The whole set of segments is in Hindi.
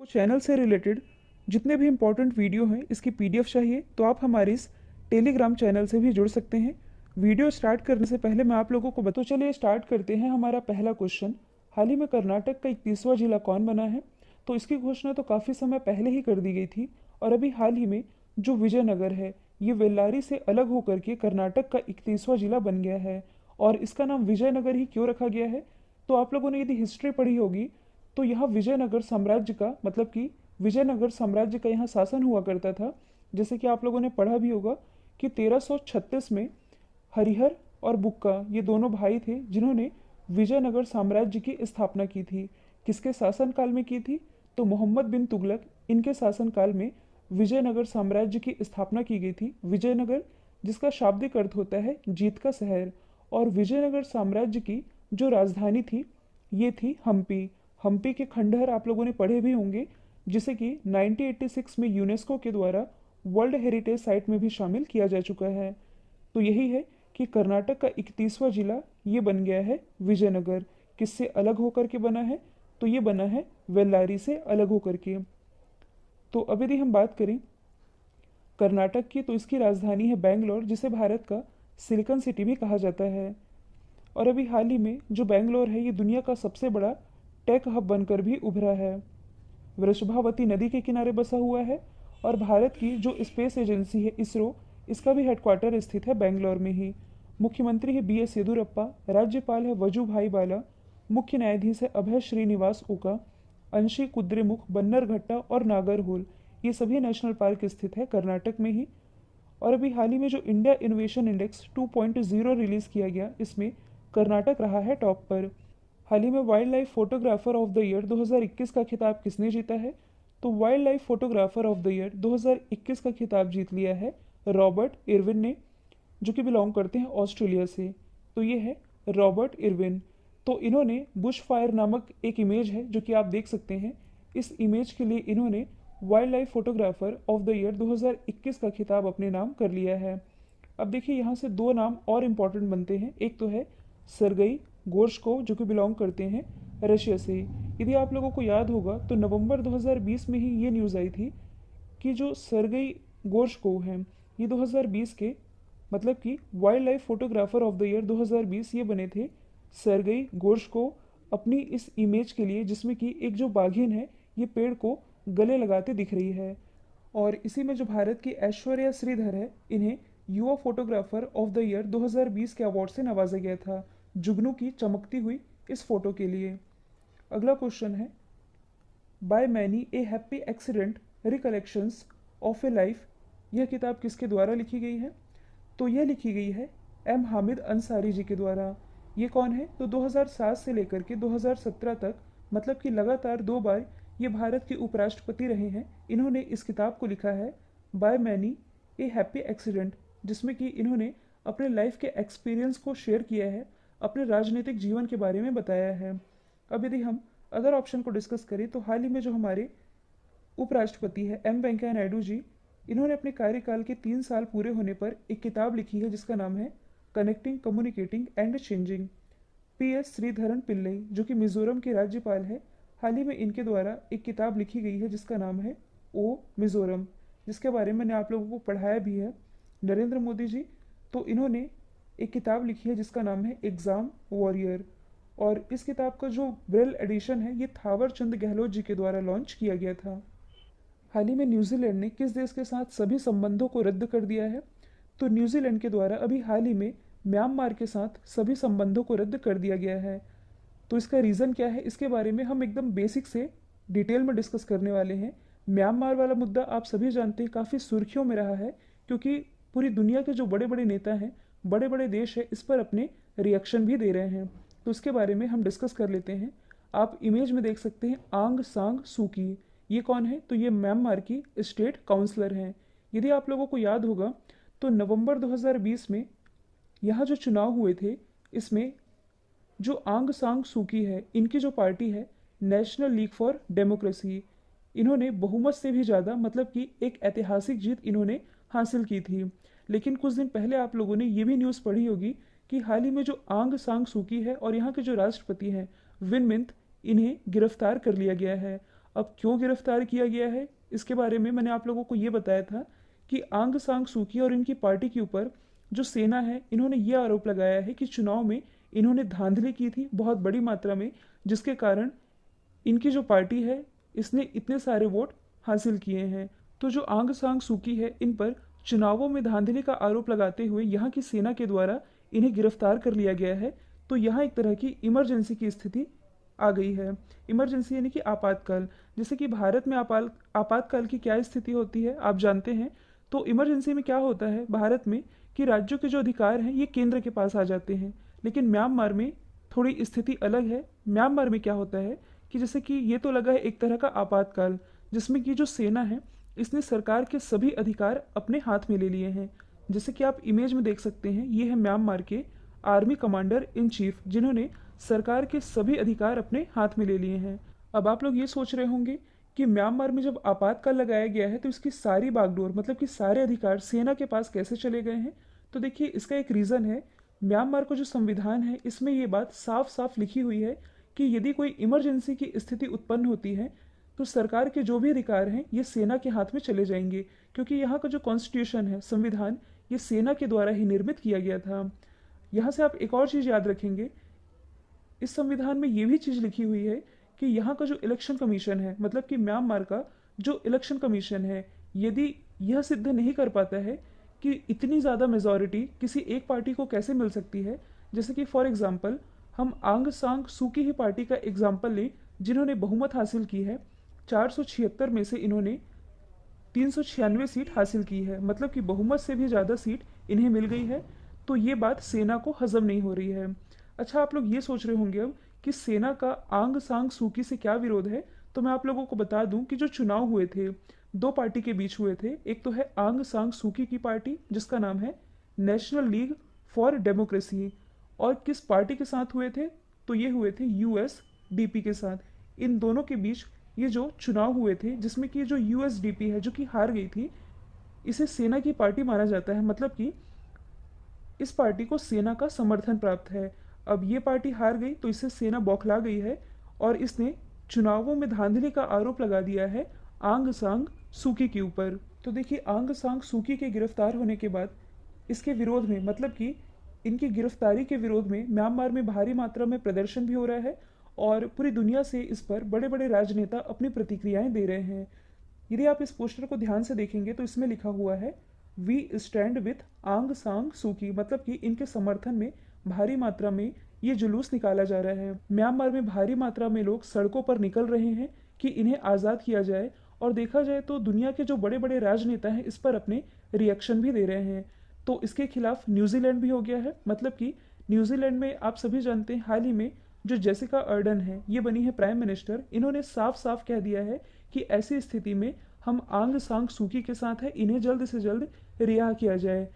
को चैनल से रिलेटेड जितने भी इम्पोर्टेंट वीडियो हैं इसकी पीडीएफ चाहिए तो आप हमारे इस टेलीग्राम चैनल से भी जुड़ सकते हैं। वीडियो स्टार्ट करने से पहले मैं आप लोगों को बता, तो चलिए स्टार्ट करते हैं। हमारा पहला क्वेश्चन, हाल ही में कर्नाटक का 31वां जिला कौन बना है? तो इसकी घोषणा तो काफ़ी समय पहले ही कर दी गई थी और अभी हाल ही में जो विजयनगर है ये वेल्लारी से अलग होकर के कर्नाटक का 31वां जिला बन गया है। और इसका नाम विजयनगर ही क्यों रखा गया है? तो आप लोगों ने यदि हिस्ट्री पढ़ी होगी तो यहाँ विजयनगर साम्राज्य का मतलब कि विजयनगर साम्राज्य का यहाँ शासन हुआ करता था। जैसे कि आप लोगों ने पढ़ा भी होगा कि 1336 में हरिहर और बुक्का ये दोनों भाई थे जिन्होंने विजयनगर साम्राज्य की स्थापना की थी। किसके शासनकाल में की थी? तो मोहम्मद बिन तुगलक इनके शासनकाल में विजयनगर साम्राज्य की स्थापना की गई थी। विजयनगर जिसका शाब्दिक अर्थ होता है जीत का शहर। और विजयनगर साम्राज्य की जो राजधानी थी ये थी हम्पी। हम्पी के खंडहर आप लोगों ने पढ़े भी होंगे, जिसे कि 1986 में यूनेस्को के द्वारा वर्ल्ड हेरिटेज साइट में भी शामिल किया जा चुका है। तो यही है कि कर्नाटक का 31वां जिला ये बन गया है विजयनगर। किससे अलग होकर के बना है? तो ये बना है वेल्लारी से अलग होकर के। तो अब यदि हम बात करें कर्नाटक की तो इसकी राजधानी है बेंगलोर, जिसे भारत का सिलिकॉन सिटी भी कहा जाता है। और अभी हाल ही में जो बेंगलोर है ये दुनिया का सबसे बड़ा टेक हब बनकर भी उभरा है। वृषभावती नदी के किनारे बसा हुआ है और भारत की जो स्पेस एजेंसी है इसरो, इसका भी हेडक्वार्टर स्थित है बेंगलोर में ही। मुख्यमंत्री है बी एस येदुरप्पा, राज्यपाल है वजुभाई बाला, मुख्य न्यायाधीश है अभय श्रीनिवास ओका, अंशी कुद्रेमुख, बन्नरघट्टा और नागरहोल, ये सभी नेशनल पार्क स्थित है कर्नाटक में ही। और अभी हाल ही में जो इंडिया इनोवेशन इंडेक्स 2.0 रिलीज़ किया गया, इसमें कर्नाटक रहा है टॉप पर। हाल ही में wild life photographer of the year 2021 का खिताब किसने जीता है? तो wild life photographer of the year 2021 का खिताब जीत लिया है रॉबर्ट इरविन ने, जो कि बिलोंग करते हैं ऑस्ट्रेलिया से। तो ये है रॉबर्ट इरविन। तो इन्होंने बुश फायर नामक एक इमेज है जो कि आप देख सकते हैं, इस इमेज के लिए इन्होंने wild life photographer of the year 2021 का खिताब अपने नाम कर लिया है। अब देखिए यहाँ से दो नाम और इम्पॉर्टेंट बनते हैं। एक तो है सरगई गोर्शकोव जो कि बिलोंग करते हैं रशिया से। यदि आप लोगों को याद होगा तो नवंबर 2020 में ही ये न्यूज़ आई थी कि जो सरगई गोर्शकोव हैं ये 2020 के मतलब कि wild life photographer of the year 2020 ये बने थे सरगई गोर्शकोव अपनी इस इमेज के लिए, जिसमें कि एक जो बाघिन है ये पेड़ को गले लगाते दिख रही है। और इसी में जो भारत की ऐश्वर्या श्रीधर है इन्हें युवा फोटोग्राफर ऑफ द ईयर 2020 के अवार्ड से नवाजा गया था जुगनू की चमकती हुई इस फोटो के लिए। अगला क्वेश्चन है, by many a happy accident recollections of A life, यह किताब किसके द्वारा लिखी गई है? तो यह लिखी गई है एम हामिद अंसारी जी के द्वारा। ये कौन है? तो 2007 से लेकर के 2017 तक मतलब कि लगातार दो बार ये भारत के उपराष्ट्रपति रहे हैं। इन्होंने इस किताब को लिखा है by many a happy accident, जिसमें कि इन्होंने अपने लाइफ के एक्सपीरियंस को शेयर किया है, अपने राजनीतिक जीवन के बारे में बताया है। अब यदि हम अदर ऑप्शन को डिस्कस करें तो हाल ही में जो हमारे उपराष्ट्रपति है एम वेंकैया नायडू जी, इन्होंने अपने कार्यकाल के 3 साल पूरे होने पर एक किताब लिखी है जिसका नाम है connecting communicating and changing. P S Sreedharan Pillai जो कि मिजोरम के राज्यपाल है, हाल ही में इनके द्वारा एक किताब लिखी गई है जिसका नाम है ओ मिजोरम, जिसके बारे में मैंने आप लोगों को पढ़ाया भी है। नरेंद्र मोदी जी, तो इन्होंने एक किताब लिखी है जिसका नाम है एग्ज़ाम वॉरियर। और इस किताब का जो ब्रेल एडिशन है ये थावर चंद गहलोत जी के द्वारा लॉन्च किया गया था। हाल ही में न्यूजीलैंड ने किस देश के साथ सभी संबंधों को रद्द कर दिया है? तो न्यूजीलैंड के द्वारा अभी हाल ही में म्यांमार के साथ सभी संबंधों को रद्द कर दिया गया है। तो इसका रीज़न क्या है, इसके बारे में हम एकदम बेसिक से डिटेल में डिस्कस करने वाले हैं। म्यांमार वाला मुद्दा आप सभी जानते हैं काफ़ी सुर्खियों में रहा है, क्योंकि पूरी दुनिया के जो बड़े बड़े नेता हैं, बड़े बड़े देश हैं, इस पर अपने रिएक्शन भी दे रहे हैं। तो इसके बारे में हम डिस्कस कर लेते हैं। आप इमेज में देख सकते हैं आंग सांग सूकी, ये कौन है? तो ये म्यांमार की स्टेट काउंसलर हैं। यदि आप लोगों को याद होगा तो नवंबर 2020 में यहाँ जो चुनाव हुए थे इसमें जो आंग सांग सूकी है इनकी जो पार्टी है नेशनल लीग फॉर डेमोक्रेसी, इन्होंने बहुमत से भी ज़्यादा मतलब कि एक ऐतिहासिक जीत इन्होंने हासिल की थी। लेकिन कुछ दिन पहले आप लोगों ने ये भी न्यूज़ पढ़ी होगी कि हाल ही में जो आंग सांग सूकी है और यहाँ के जो राष्ट्रपति हैं विन मिंत, इन्हें गिरफ्तार कर लिया गया है। अब क्यों गिरफ्तार किया गया है, इसके बारे में मैंने आप लोगों को ये बताया था कि आंग सांग सूकी और इनकी पार्टी के ऊपर जो सेना है, इन्होंने ये आरोप लगाया है कि चुनाव में इन्होंने धांधली की थी बहुत बड़ी मात्रा में, जिसके कारण इनकी जो पार्टी है इसने इतने सारे वोट हासिल किए हैं। तो जो आंग सांग सूकी है, इन पर चुनावों में धांधली का आरोप लगाते हुए यहाँ की सेना के द्वारा इन्हें गिरफ्तार कर लिया गया है। तो यहाँ एक तरह की इमरजेंसी की स्थिति आ गई है। इमरजेंसी यानी कि आपातकाल। जैसे कि भारत में आपातकाल की क्या स्थिति होती है आप जानते हैं। तो इमरजेंसी में क्या होता है भारत में कि राज्यों के जो अधिकार हैं ये केंद्र के पास आ जाते हैं, लेकिन म्यांमार में थोड़ी स्थिति अलग है। म्यांमार में क्या होता है कि जैसे कि ये तो लगा है एक तरह का आपातकाल, जिसमें कि जो सेना है इसने सरकार के सभी अधिकार अपने हाथ में ले लिए हैं। जैसे कि आप इमेज में देख सकते हैं, ये है म्यांमार के आर्मी कमांडर इन चीफ, जिन्होंने सरकार के सभी अधिकार अपने हाथ में ले लिए हैं। अब आप लोग ये सोच रहे होंगे कि म्यांमार में जब आपातकाल लगाया गया है तो इसकी सारी बागडोर मतलब कि सारे अधिकार सेना के पास कैसे चले गए हैं। तो देखिए इसका एक रीज़न है, म्यांमार का जो संविधान है इसमें ये बात साफ साफ लिखी हुई है कि यदि कोई इमरजेंसी की स्थिति उत्पन्न होती है तो सरकार के जो भी अधिकार हैं ये सेना के हाथ में चले जाएंगे, क्योंकि यहाँ का जो कॉन्स्टिट्यूशन है, संविधान, ये सेना के द्वारा ही निर्मित किया गया था। यहाँ से आप एक और चीज़ याद रखेंगे, इस संविधान में ये भी चीज़ लिखी हुई है कि यहाँ का जो इलेक्शन कमीशन है, मतलब कि म्यांमार का जो इलेक्शन कमीशन है, यदि यह सिद्ध नहीं कर पाता है कि इतनी ज़्यादा मेजॉरिटी किसी एक पार्टी को कैसे मिल सकती है। जैसे कि फॉर एग्जांपल हम आंग सांग सूकी ही पार्टी का एग्जांपल लें, जिन्होंने बहुमत हासिल की है। 476 में से इन्होंने 396 सीट हासिल की है, मतलब कि बहुमत से भी ज़्यादा सीट इन्हें मिल गई है। तो ये बात सेना को हजम नहीं हो रही है। अच्छा, आप लोग ये सोच रहे होंगे अब कि सेना का आंग सांग सूकी से क्या विरोध है। तो मैं आप लोगों को बता दूं कि जो चुनाव हुए थे दो पार्टी के बीच हुए थे। एक तो है आंग सांग सूकी की पार्टी जिसका नाम है नेशनल लीग फॉर डेमोक्रेसी, और किस पार्टी के साथ हुए थे, तो ये हुए थे यूएसडीपी के साथ। इन दोनों के बीच ये जो चुनाव हुए थे, जिसमें कि जो यूएसडीपी है जो कि हार गई थी, इसे सेना की पार्टी माना जाता है, मतलब कि इस पार्टी को सेना का समर्थन प्राप्त है। अब ये पार्टी हार गई तो इससे सेना बौखला गई है और इसने चुनावों में धांधली का आरोप लगा दिया है आंग सांग सूकी के ऊपर। तो देखिए आंग सांग सूकी के गिरफ्तार होने के बाद इसके विरोध में, मतलब कि इनकी गिरफ्तारी के विरोध में म्यांमार में भारी मात्रा में प्रदर्शन भी हो रहा है और पूरी दुनिया से इस पर बड़े बड़े राजनेता अपनी प्रतिक्रियाएं दे रहे हैं। यदि आप इस पोस्टर को ध्यान से देखेंगे तो इसमें लिखा हुआ है वी स्टैंड विथ आंग सांग सूकी, मतलब कि इनके समर्थन में भारी मात्रा में ये जुलूस निकाला जा रहा है। म्यांमार में भारी मात्रा में लोग सड़कों पर निकल रहे हैं कि इन्हें आज़ाद किया जाए, और देखा जाए तो दुनिया के जो बड़े बड़े राजनेता हैं इस पर अपने रिएक्शन भी दे रहे हैं। तो इसके खिलाफ न्यूजीलैंड भी हो गया है, मतलब कि न्यूजीलैंड में आप सभी जानते हैं हाल ही में जो जेसिका अर्डन है ये बनी है प्राइम मिनिस्टर। इन्होंने साफ साफ कह दिया है कि ऐसी स्थिति में हम आंग सांग सूकी के साथ हैं, इन्हें जल्द से जल्द रिहा किया जाए।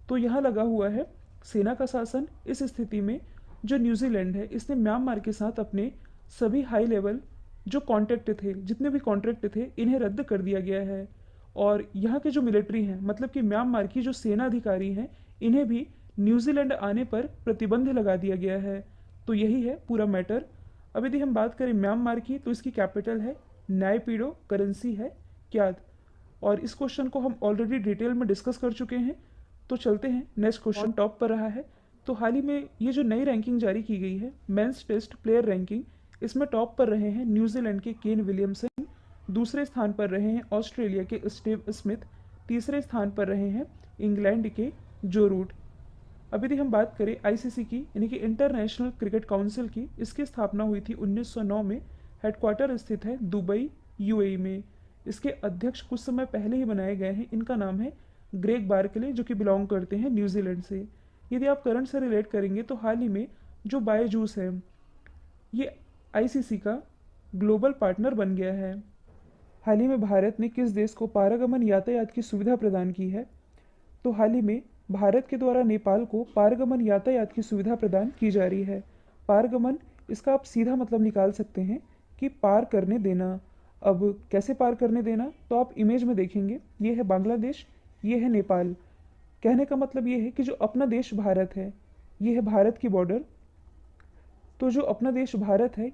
तो यहाँ लगा हुआ है सेना का शासन। इस स्थिति में जो न्यूजीलैंड है इसने म्यांमार के साथ अपने सभी हाई लेवल जो कॉन्ट्रैक्ट थे, जितने भी कॉन्ट्रैक्ट थे, इन्हें रद्द कर दिया गया है। और यहाँ के जो मिलिट्री हैं, मतलब कि म्यांमार की जो सेना अधिकारी हैं, इन्हें भी न्यूजीलैंड आने पर प्रतिबंध लगा दिया गया है। तो यही है पूरा मैटर। अब यदि हम बात करें म्यांमार की तो इसकी कैपिटल है नायपीडो, करेंसी है क्याद। और इस क्वेश्चन को हम ऑलरेडी डिटेल में डिस्कस कर चुके हैं। तो चलते हैं, नेक्स्ट क्वेश्चन टॉप पर रहा है। तो हाल ही में ये जो नई रैंकिंग जारी की गई है मेंस टेस्ट प्लेयर रैंकिंग, इसमें टॉप पर रहे हैं न्यूजीलैंड के केन विलियमसन, दूसरे स्थान पर रहे हैं ऑस्ट्रेलिया के स्टीव स्मिथ, तीसरे स्थान पर रहे हैं इंग्लैंड के जो रूट। अब यदि हम बात करें आईसीसी की, यानी कि इंटरनेशनल क्रिकेट काउंसिल की, इसकी स्थापना हुई थी 1909 में। हेडक्वार्टर स्थित है दुबई यूएई में। इसके अध्यक्ष कुछ समय पहले ही बनाए गए हैं। इनका नाम है ग्रेग बार्कले, जो कि बिलोंग करते हैं न्यूजीलैंड से। यदि आप करंट से रिलेट करेंगे तो हाल ही में जो बायजूस है ये आईसीसी का ग्लोबल पार्टनर बन गया है। हाल ही में भारत ने किस देश को पारगमन यातायात की सुविधा प्रदान की है। तो हाल ही में भारत के द्वारा नेपाल को पारगमन यातायात की सुविधा प्रदान की जा रही है। पारगमन, इसका आप सीधा मतलब निकाल सकते हैं कि पार करने देना। अब कैसे पार करने देना, तो आप इमेज में देखेंगे, ये है बांग्लादेश, ये है नेपाल। कहने का मतलब ये है कि जो अपना देश भारत है, ये है भारत की बॉर्डर। तो जो अपना देश भारत है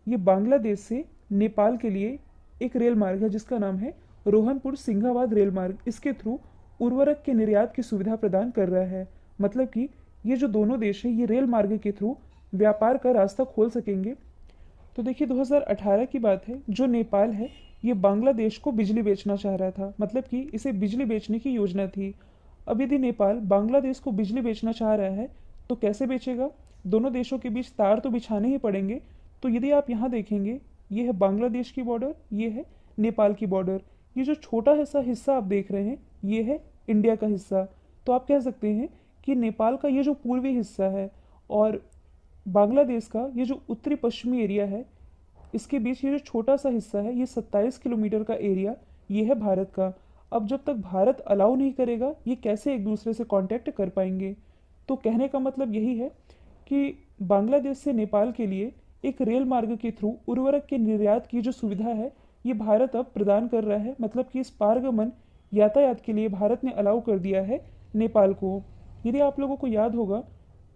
ये बांग्लादेश से नेपाल के लिए एक रेल मार्ग है जिसका नाम है रोहनपुर सिंघाबाद रेल मार्ग। इसके थ्रू उर्वरक के निर्यात की सुविधा प्रदान कर रहा है। मतलब कि ये जो दोनों देश हैं ये रेल मार्ग के थ्रू व्यापार का रास्ता खोल सकेंगे। तो देखिए 2018 की बात है, जो नेपाल है ये बांग्लादेश को बिजली बेचना चाह रहा था, मतलब कि इसे बिजली बेचने की योजना थी। अब यदि नेपाल बांग्लादेश को बिजली बेचना चाह रहा है तो कैसे बेचेगा? दोनों देशों के बीच तार तो बिछाने ही पड़ेंगे। तो यदि आप यहाँ देखेंगे, ये है बांग्लादेश की बॉर्डर, ये है नेपाल की बॉर्डर। ये जो छोटा हिस्सा हिस्सा आप देख रहे हैं ये है इंडिया का हिस्सा। तो आप कह सकते हैं कि नेपाल का ये जो पूर्वी हिस्सा है और बांग्लादेश का ये जो उत्तरी पश्चिमी एरिया है, इसके बीच ये जो छोटा सा हिस्सा है ये 27 किलोमीटर का एरिया, ये है भारत का। अब जब तक भारत अलाउ नहीं करेगा ये कैसे एक दूसरे से कांटेक्ट कर पाएंगे? तो कहने का मतलब यही है कि बांग्लादेश से नेपाल के लिए एक रेल मार्ग के थ्रू उर्वरक के निर्यात की जो सुविधा है ये भारत अब प्रदान कर रहा है। मतलब कि इस पारगमन यातायात के लिए भारत ने अलाउ कर दिया है नेपाल को। यदि आप लोगों को याद होगा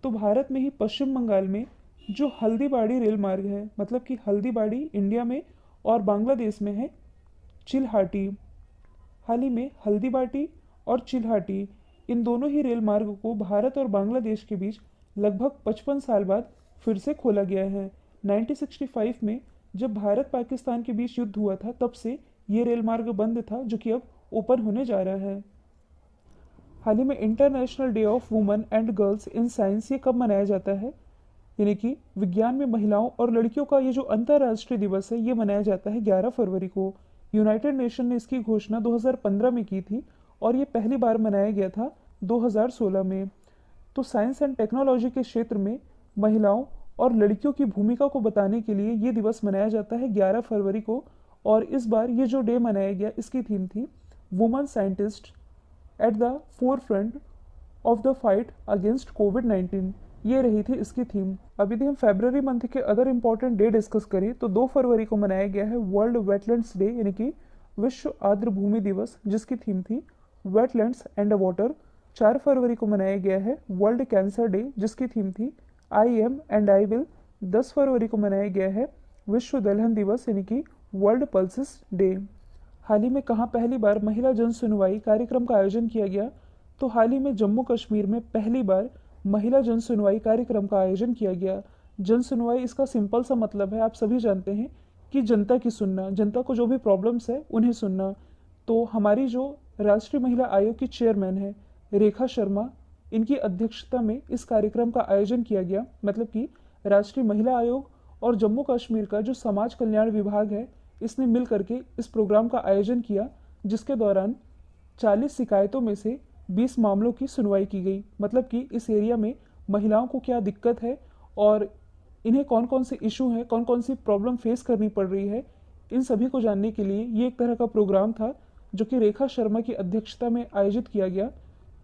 तो भारत में ही पश्चिम बंगाल में जो हल्दीबाड़ी रेल मार्ग है, मतलब कि हल्दीबाड़ी इंडिया में और बांग्लादेश में है चिल्हाटी। हाल ही में हल्दीबाटी और चिल्हाटी इन दोनों ही रेल मार्ग को भारत और बांग्लादेश के बीच लगभग 55 साल बाद फिर से खोला गया है। 1965 में जब भारत पाकिस्तान के बीच युद्ध हुआ था तब से ये रेल मार्ग बंद था, जो कि अब ओपन होने जा रहा है। हाल ही में international day of women and girls in science ये कब मनाया जाता है? यानी कि विज्ञान में महिलाओं और लड़कियों का ये जो अंतर्राष्ट्रीय दिवस है ये मनाया जाता है 11 फरवरी को। यूनाइटेड नेशन ने इसकी घोषणा 2015 में की थी और ये पहली बार मनाया गया था 2016 में। तो साइंस एंड टेक्नोलॉजी के क्षेत्र में महिलाओं और लड़कियों की भूमिका को बताने के लिए ये दिवस मनाया जाता है 11 फरवरी को। और इस बार ये जो डे मनाया गया इसकी थीम थी women scientist at the forefront of the fight against कोविड-19। ये रही थी इसकी थीम। अब यदि हम फरवरी मंथ के अदर इम्पॉर्टेंट डे डिस्कस करें तो 2 फरवरी को मनाया गया है वर्ल्ड वेटलैंड्स डे, यानी कि विश्व आर्द्र भूमि दिवस, जिसकी थीम थी वेटलैंड्स एंड वाटर। 4 फरवरी को मनाया गया है वर्ल्ड कैंसर डे, जिसकी थीम थी I am and I will. 10 फरवरी को मनाया गया है विश्व दलहन दिवस, यानी कि वर्ल्ड पल्सिस डे। हाल ही में कहाँ पहली बार महिला जन सुनवाई कार्यक्रम का आयोजन किया गया? तो हाल ही में जम्मू कश्मीर में पहली बार महिला जन सुनवाई कार्यक्रम का आयोजन किया गया। जन सुनवाई इसका सिंपल सा मतलब है, आप सभी जानते हैं कि जनता की सुनना, जनता को जो भी प्रॉब्लम्स है उन्हें सुनना। तो हमारी जो राष्ट्रीय महिला आयोग की चेयरमैन है रेखा शर्मा, इनकी अध्यक्षता में इस कार्यक्रम का आयोजन किया गया। मतलब कि राष्ट्रीय महिला आयोग और जम्मू कश्मीर का जो समाज कल्याण विभाग है इसने मिल करके इस प्रोग्राम का आयोजन किया, जिसके दौरान 40 शिकायतों में से 20 मामलों की सुनवाई की गई। मतलब कि इस एरिया में महिलाओं को क्या दिक्कत है और इन्हें कौन कौन से इशू हैं, कौन कौन सी प्रॉब्लम फेस करनी पड़ रही है, इन सभी को जानने के लिए ये एक तरह का प्रोग्राम था जो कि रेखा शर्मा की अध्यक्षता में आयोजित किया गया।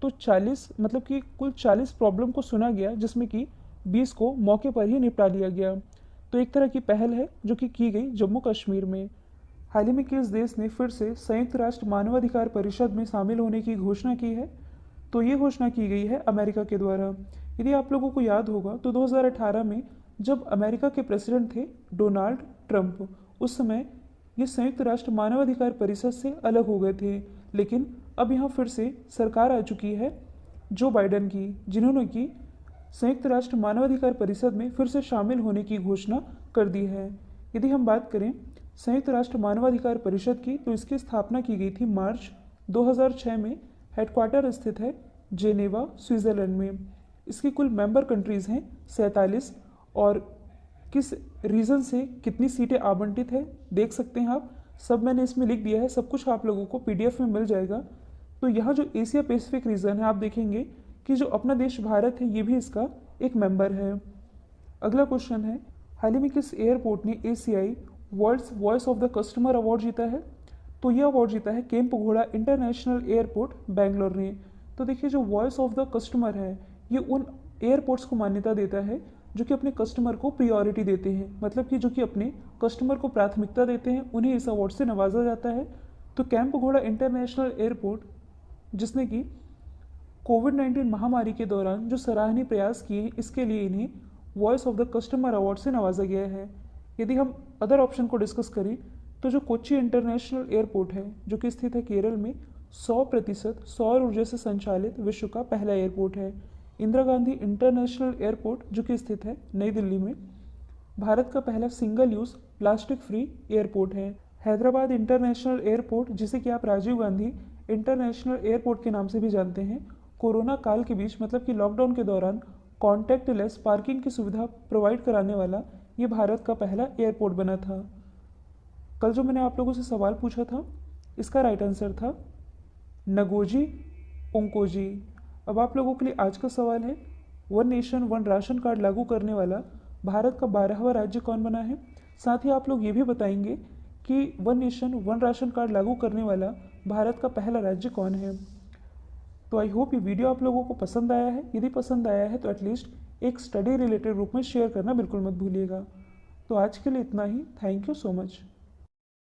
तो 40 मतलब कि कुल 40 प्रॉब्लम को सुना गया, जिसमें कि 20 को मौके पर ही निपटा लिया गया। तो एक तरह की पहल है जो कि की गई जम्मू कश्मीर में। हाल ही में किस देश ने फिर से संयुक्त राष्ट्र मानवाधिकार परिषद में शामिल होने की घोषणा की है? तो ये घोषणा की गई है अमेरिका के द्वारा। यदि आप लोगों को याद होगा तो 2018 में जब अमेरिका के प्रेसिडेंट थे डोनाल्ड ट्रंप, उस समय ये संयुक्त राष्ट्र मानवाधिकार परिषद से अलग हो गए थे। लेकिन अब यहाँ फिर से सरकार आ चुकी है जो बाइडेन की, जिन्होंने की संयुक्त राष्ट्र मानवाधिकार परिषद में फिर से शामिल होने की घोषणा कर दी है। यदि हम बात करें संयुक्त राष्ट्र मानवाधिकार परिषद की, तो इसकी स्थापना की गई थी मार्च 2006 में। हेडक्वार्टर स्थित है जेनेवा, स्विट्जरलैंड में। इसकी कुल मेंबर कंट्रीज़ हैं 47 और किस रीजन से कितनी सीटें आवंटित है देख सकते हैं आप। सब मैंने इसमें लिख दिया है, सब कुछ आप लोगों को PDF में मिल जाएगा। तो यहाँ जो एशिया पैसिफिक रीजन है, आप देखेंगे कि जो अपना देश भारत है ये भी इसका एक मेंबर है। अगला क्वेश्चन है, हाल ही में किस एयरपोर्ट ने ACI world's voice of the customer award जीता है? तो यह अवार्ड जीता है केम्प घोड़ा इंटरनेशनल एयरपोर्ट बेंगलोर ने। तो देखिए जो वॉइस ऑफ द कस्टमर है ये उन एयरपोर्ट्स को मान्यता देता है जो कि अपने कस्टमर को प्रायोरिटी देते हैं, मतलब कि जो कि अपने कस्टमर को प्राथमिकता देते हैं, उन्हें इस अवार्ड से नवाजा जाता है। तो केम्प घोड़ा इंटरनेशनल एयरपोर्ट, जिसने कि कोविड-19 महामारी के दौरान जो सराहनीय प्रयास किए हैं, इसके लिए इन्हें voice of the customer award से नवाजा गया है। यदि हम अदर ऑप्शन को डिस्कस करें तो जो कोच्चि इंटरनेशनल एयरपोर्ट है जो कि स्थित है केरल में, 100% सौर ऊर्जा से संचालित विश्व का पहला एयरपोर्ट है। इंदिरा गांधी इंटरनेशनल एयरपोर्ट जो कि स्थित है नई दिल्ली में, भारत का पहला single use plastic free airport है। हैदराबाद इंटरनेशनल एयरपोर्ट, जिसे कि आप राजीव गांधी इंटरनेशनल एयरपोर्ट के नाम से भी जानते हैं, कोरोना काल के बीच मतलब कि लॉकडाउन के दौरान कॉन्टैक्टलेस पार्किंग की सुविधा प्रोवाइड कराने वाला ये भारत का पहला एयरपोर्ट बना था। कल जो मैंने आप लोगों से सवाल पूछा था, इसका राइट आंसर था नगोजी ओंकोजी। अब आप लोगों के लिए आज का सवाल है, one nation one ration card लागू करने वाला भारत का 12वां राज्य कौन बना है। साथ ही आप लोग ये भी बताएंगे कि one nation one ration card लागू करने वाला भारत का पहला राज्य कौन है। तो आई होप ये वीडियो आप लोगों को पसंद आया है। यदि पसंद आया है तो एटलीस्ट एक स्टडी रिलेटेड रूप में शेयर करना बिल्कुल मत भूलिएगा। तो आज के लिए इतना ही। Thank you so much.